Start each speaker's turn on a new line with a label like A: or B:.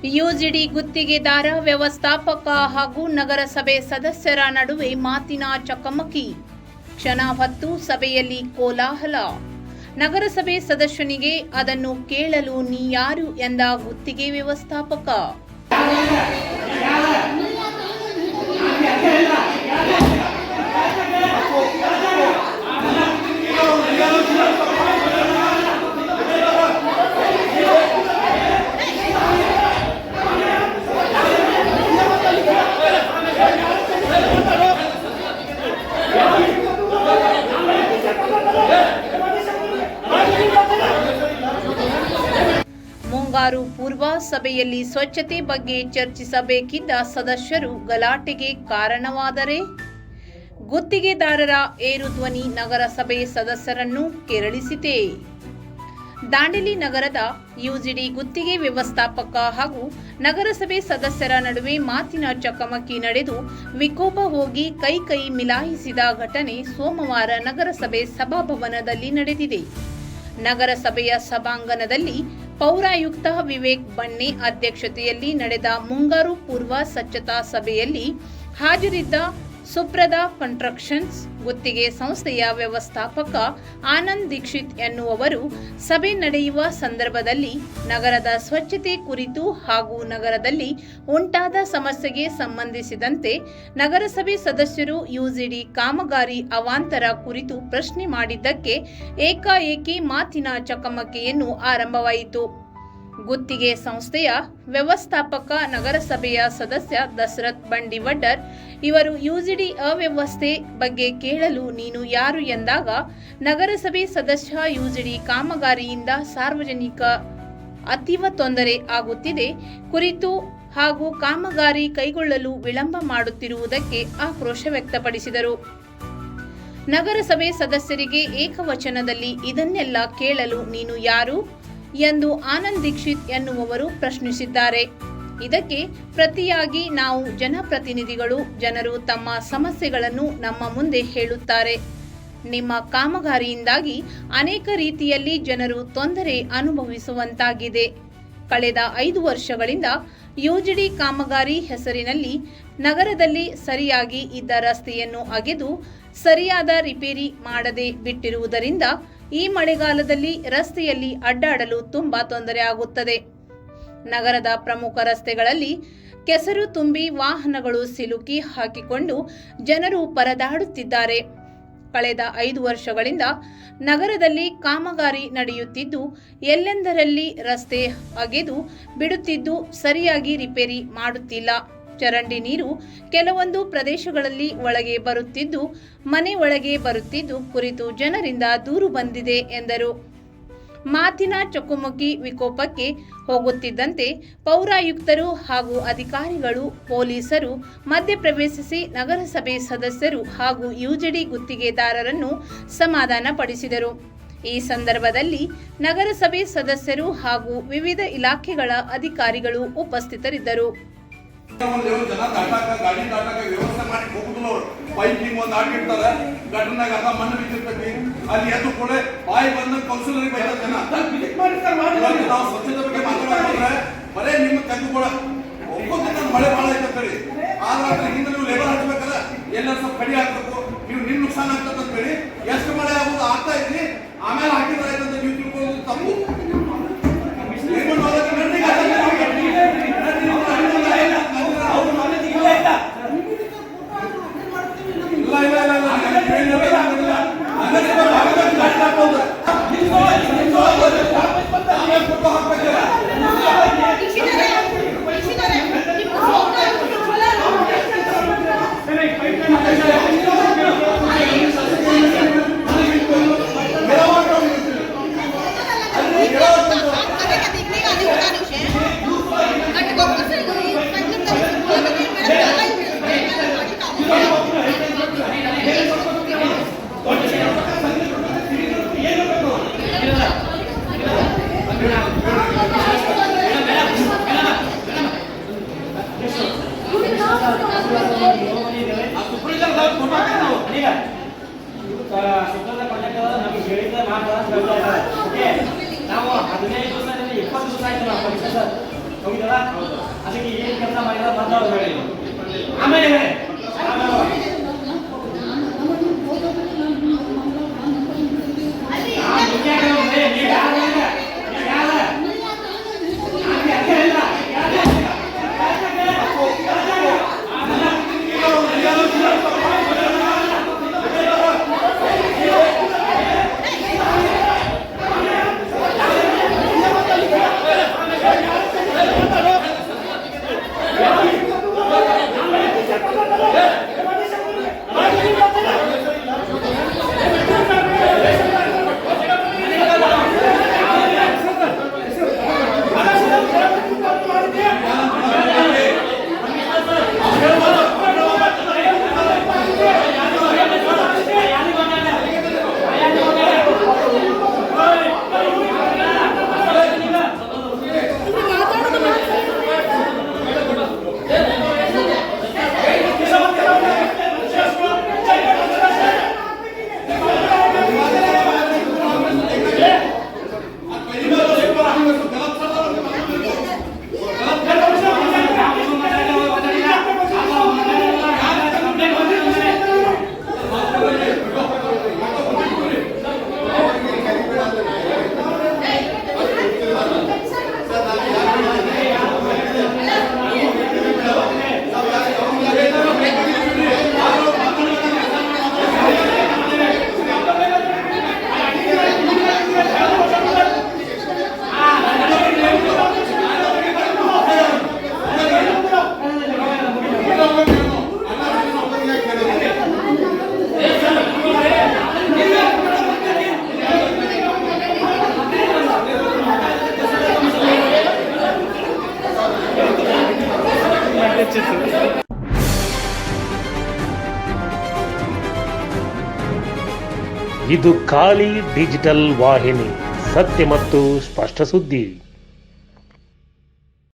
A: UGD ಗುತ್ತಿಗೆದಾರ ವ್ಯವಸ್ಥಾಪಕ ಹಾಗೂ ನಗರಸಭೆ ಸದಸ್ಯರ ನಡುವೆ ಮಾತಿನ ಚಕಮಕಿ. ಕ್ಷಣ ಹೊತ್ತು ಸಭೆಯಲ್ಲಿ ಕೋಲಾಹಲ. ನಗರಸಭೆ ಸದಸ್ಯನಿಗೆ ಅದನ್ನು ಕೇಳಲು ನೀ ಯಾರು ಎಂದ ಗುತ್ತಿಗೆ ವ್ಯವಸ್ಥಾಪಕ. ಮುಂಗಾರು ಪೂರ್ವ ಸಭೆಯಲ್ಲಿ ಸ್ವಚ್ಛತೆ ಬಗ್ಗೆ ಚರ್ಚಿಸಬೇಕಿದ್ದ ಸದಸ್ಯರು ಗಲಾಟೆಗೆ ಕಾರಣವಾದರೆ ಗುತ್ತಿಗೆದಾರರ ಏರು ಧ್ವನಿ ನಗರಸಭೆ ಸದಸ್ಯರನ್ನು ಕೆರಳಿಸಿದೆ. ದಾಂಡೇಲಿ ನಗರದ ಯುಜಿಡಿ ಗುತ್ತಿಗೆ ವ್ಯವಸ್ಥಾಪಕ ಹಾಗೂ ನಗರಸಭೆ ಸದಸ್ಯರ ನಡುವೆ ಮಾತಿನ ಚಕಮಕಿ ನಡೆದು ವಿಕೋಪ ಹೋಗಿ ಕೈ ಮಿಲಾಯಿಸಿದ ಘಟನೆ ಸೋಮವಾರ ನಗರಸಭೆ ಸಭಾಭವನದಲ್ಲಿ ನಡೆದಿದೆ. ನಗರಸಭೆಯ ಸಭಾಂಗಣದಲ್ಲಿ ಪೌರಾಯುಕ್ತ ವಿವೇಕ್ ಬಣ್ಣೆ ಅಧ್ಯಕ್ಷತೆಯಲ್ಲಿ ನಡೆದ ಮುಂಗಾರು ಪೂರ್ವ ಸ್ವಚ್ಛತಾ ಸಭೆಯಲ್ಲಿ ಹಾಜರಿದ್ದ ಸುಪ್ರದಾ ಕನ್ಸ್ಟ್ರಕ್ಷನ್ಸ್ ಗುತ್ತಿಗೆ ಸಂಸ್ಥೆಯ ವ್ಯವಸ್ಥಾಪಕ ಆನಂದ್ ದೀಕ್ಷಿತ್ ಎನ್ನುವವರು ಸಭೆ ನಡೆಯುವ ಸಂದರ್ಭದಲ್ಲಿ ನಗರದ ಸ್ವಚ್ಛತೆ ಕುರಿತು ಹಾಗೂ ನಗರದಲ್ಲಿ ಉಂಟಾದ ಸಮಸ್ಯೆಗೆ ಸಂಬಂಧಿಸಿದಂತೆ ನಗರಸಭೆ ಸದಸ್ಯರು ಯುಜಿಡಿ ಕಾಮಗಾರಿ ಅವಾಂತರ ಕುರಿತು ಪ್ರಶ್ನೆ ಮಾಡಿದ್ದಕ್ಕೆ ಏಕಾಏಕಿ ಮಾತಿನ ಚಕಮಕಿಯನ್ನು ಆರಂಭವಾಯಿತು. ಗುತ್ತಿಗೆ ಸಂಸ್ಥೆಯ ವ್ಯವಸ್ಥಾಪಕ ನಗರಸಭೆಯ ಸದಸ್ಯ ದಶರಥ್ ಬಂಡಿವಡ್ಡರ್ ಇವರು ಯುಜಿಡಿ ಅವ್ಯವಸ್ಥೆ ಬಗ್ಗೆ ಕೇಳಲು ನೀನು ಯಾರು ಎಂದಾಗ ನಗರಸಭೆ ಸದಸ್ಯ ಯುಜಿಡಿ ಕಾಮಗಾರಿಯಿಂದ ಸಾರ್ವಜನಿಕ ಅತೀವ ತೊಂದರೆ ಆಗುತ್ತಿದೆ ಕುರಿತು ಹಾಗೂ ಕಾಮಗಾರಿ ಕೈಗೊಳ್ಳಲು ವಿಳಂಬ ಮಾಡುತ್ತಿರುವುದಕ್ಕೆ ಆಕ್ರೋಶ ವ್ಯಕ್ತಪಡಿಸಿದರು. ನಗರಸಭೆ ಸದಸ್ಯರಿಗೆ ಏಕವಚನದಲ್ಲಿ ಇದನ್ನೆಲ್ಲ ಕೇಳಲು ನೀನು ಯಾರು ಎಂದು ಆನಂದ್ ದೀಕ್ಷಿತ್ ಎನ್ನುವವರು ಪ್ರಶ್ನಿಸಿದ್ದಾರೆ. ಇದಕ್ಕೆ ಪ್ರತಿಯಾಗಿ ನಾವು ಜನಪ್ರತಿನಿಧಿಗಳು, ಜನರು ತಮ್ಮ ಸಮಸ್ಯೆಗಳನ್ನು ನಮ್ಮ ಮುಂದೆ ಹೇಳುತ್ತಾರೆ. ನಿಮ್ಮ ಕಾಮಗಾರಿಯಿಂದಾಗಿ ಅನೇಕ ರೀತಿಯಲ್ಲಿ ಜನರು ತೊಂದರೆ ಅನುಭವಿಸುವಂತಾಗಿದೆ. ಕಳೆದ 5 ವರ್ಷಗಳಿಂದ ಯುಜಿಡಿ ಕಾಮಗಾರಿ ಹೆಸರಿನಲ್ಲಿ ನಗರದಲ್ಲಿ ಸರಿಯಾಗಿ ಇದ್ದ ರಸ್ತೆಯನ್ನು ಅಗೆದು ಸರಿಯಾದ ರಿಪೇರಿ ಮಾಡದೆ ಬಿಟ್ಟಿರುವುದರಿಂದ ಈ ಮಳೆಗಾಲದಲ್ಲಿ ರಸ್ತೆಯಲ್ಲಿ ಅಡ್ಡಾಡಲು ತುಂಬಾ ತೊಂದರೆ ಆಗುತ್ತದೆ. ನಗರದ ಪ್ರಮುಖ ರಸ್ತೆಗಳಲ್ಲಿ ಕೆಸರು ತುಂಬಿ ವಾಹನಗಳು ಸಿಲುಕಿ ಹಾಕಿಕೊಂಡು ಜನರು ಪರದಾಡುತ್ತಿದ್ದಾರೆ. ಕಳೆದ 5 ವರ್ಷಗಳಿಂದ ನಗರದಲ್ಲಿ ಕಾಮಗಾರಿ ನಡೆಯುತ್ತಿದ್ದು ಎಲ್ಲೆಂದರಲ್ಲಿ ರಸ್ತೆ ಅಗೆದು ಬಿಡುತ್ತಿದ್ದು ಸರಿಯಾಗಿ ರಿಪೇರಿ ಮಾಡುತ್ತಿಲ್ಲ. ಚರಂಡಿ ನೀರು ಕೆಲವೊಂದು ಪ್ರದೇಶಗಳಲ್ಲಿ ಒಳಗೆ ಬರುತ್ತಿದ್ದು ಮನೆ ಒಳಗೆ ಬರುತ್ತಿದ್ದು ಕುರಿತು ಜನರಿಂದ ದೂರು ಬಂದಿದೆ ಎಂದರು. ಮಾತಿನ ಚಕಮಕಿ ವಿಕೋಪಕ್ಕೆ ಹೋಗುತ್ತಿದ್ದಂತೆ ಪೌರಾಯುಕ್ತರು ಹಾಗೂ ಅಧಿಕಾರಿಗಳು, ಪೊಲೀಸರು ಮಧ್ಯಪ್ರವೇಶಿಸಿ ನಗರಸಭೆ ಸದಸ್ಯರು ಹಾಗೂ ಯುಜಿಡಿ ಗುತ್ತಿಗೆದಾರರನ್ನು ಸಮಾಧಾನಪಡಿಸಿದರು. ಈ ಸಂದರ್ಭದಲ್ಲಿ ನಗರಸಭೆ ಸದಸ್ಯರು ಹಾಗೂ ವಿವಿಧ ಇಲಾಖೆಗಳ ಅಧಿಕಾರಿಗಳು ಉಪಸ್ಥಿತರಿದ್ದರು.
B: ಜನ ದಾಟಾಕ ಗಾಡಿ ದಾಟಾಕ ವ್ಯವಸ್ಥೆ ಮಾಡಿ ಹೋಗುದಿಲ್ಲ. ಅವರು ಪೈಪಿಂಗ್ ಒಂದು ಹಾಕಿರ್ತಾರೆ, ಗಟರ್ನಾಗ ಅರ್ಧ ಮಣ್ಣು ಬಿದ್ದಿರ್ತೈತಿ, ಅಲ್ಲಿ ಎದ್ದು ಕೂಡ ಬಾಯಿ ಬಂದ ಕೌನ್ಸಿಲರ್ ಬೈದ ಜನ. ನಾವು ಸ್ವಚ್ಛತೆ ಬಗ್ಗೆ ಮಾತಾಡೋದ್ರೆ ಬರೇ ನಿಮ್ಮ ತೆಗೆದುಕೊಳ ಒಪ್ಪಂದ ಮಳೆ ಭಾಳ ಐತಂತೇಳಿ ಆದ್ರೆ ಹಿಂದೆ ನೀವು ಲೇಬರ್ ಹಚ್ಬೇಕಲ್ಲ, ಎಲ್ಲರೂ ಸ್ವಲ್ಪ ಕಡಿ ಹಾಕ್ಬೇಕು, ನೀವು ನಿಮ್ ನುಕ್ಸಾನ ಆಗ್ತದೆ ಅಂತ ಹೇಳಿ ಎಷ್ಟು ಮಳೆ ಆಗೋದು ಆಗ್ತಾ ಐತಿ, ಆಮೇಲೆ ಹಾಕಿದ್ರೆ ಆಯ್ತಂತ ನೀವು ತಿಳ್ಕೊಳ್ಳೋದು ತಪ್ಪು.
C: ಇಲ್ಲ ಅದಕ್ಕೆ ಏನು ಕೆಲಸ ಮಾಡಿದ ಮೊದಲು ಹೇಳಿ ಆಮೇಲೆ ಹೇಳಿ.
D: ಇದು ಖಾಲಿ ಡಿಜಿಟಲ್ ವಾಹಿನಿ, ಸತ್ಯ ಮತ್ತು ಸ್ಪಷ್ಟ ಸುದ್ದಿ.